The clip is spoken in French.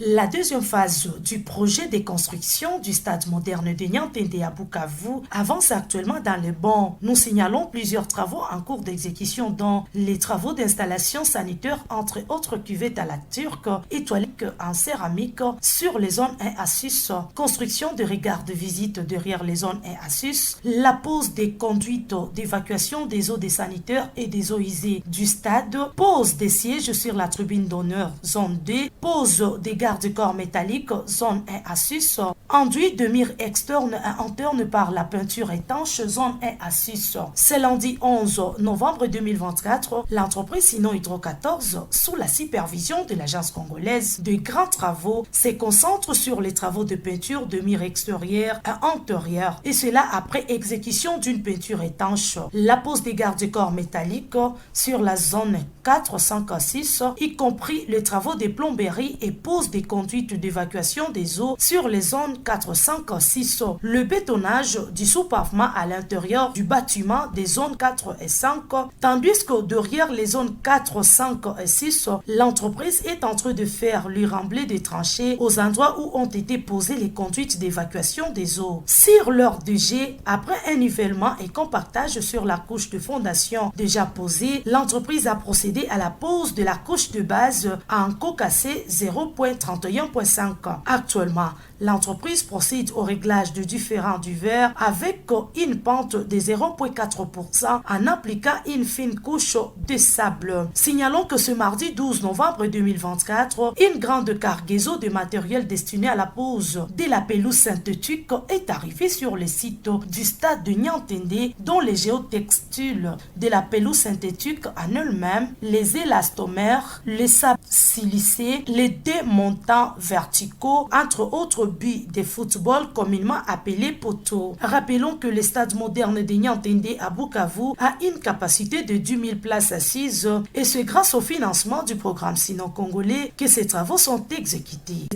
La deuxième phase du projet de construction du stade moderne de Niantende à Bukavu avance actuellement dans le bon. Nous signalons plusieurs travaux en cours d'exécution dont les travaux d'installation sanitaire entre autres cuvettes à la turque et toilettes en céramique sur les zones 1 à 6, construction de regards de visite derrière les zones 1 à 6, la pose des conduites d'évacuation des eaux des sanitaires et des eaux usées du stade, pose des sièges sur la tribune d'honneur zone 2, pose des garde-corps métalliques zone 1 à 6, enduit de mire externe et interne par la peinture étanche zone 1 à 6. Ce lundi 11 novembre 2024, l'entreprise Sino Hydro 14, sous la supervision de l'agence congolaise de grands travaux, se concentre sur les travaux de peinture de mire extérieure et intérieure, et cela après exécution d'une peinture étanche, la pose des garde-corps métalliques sur la zone 4, 5 à 6, y compris les travaux de plomberie et pose des conduites d'évacuation des eaux sur les zones 4, 5, 6. Le bétonnage du sous-pavement à l'intérieur du bâtiment des zones 4 et 5, tandis que derrière les zones 4, 5 et 6, l'entreprise est en train de faire le remblai des tranchées aux endroits où ont été posées les conduites d'évacuation des eaux. Sur leur DG, après un nivellement et compactage sur la couche de fondation déjà posée, l'entreprise a procédé à la pose de la couche de base en cocassé 0.31.5. Actuellement, l'entreprise procède au réglage de différents du verre avec une pente de 0.4% en appliquant une fine couche de sable. Signalons que ce mardi 12 novembre 2024, une grande cargaison de matériel destiné à la pose de la pelouse synthétique est arrivée sur le site du stade de Niantende, dont les géotextiles de la pelouse synthétique en elle-même, les élastomères, les sables silicés, les démontants verticaux, entre autres buts de football communément appelés poteaux. Rappelons que le stade moderne de Niantende à Bukavu a une capacité de 10 000 places assises et c'est grâce au financement du programme sino-congolais que ces travaux sont exécutés.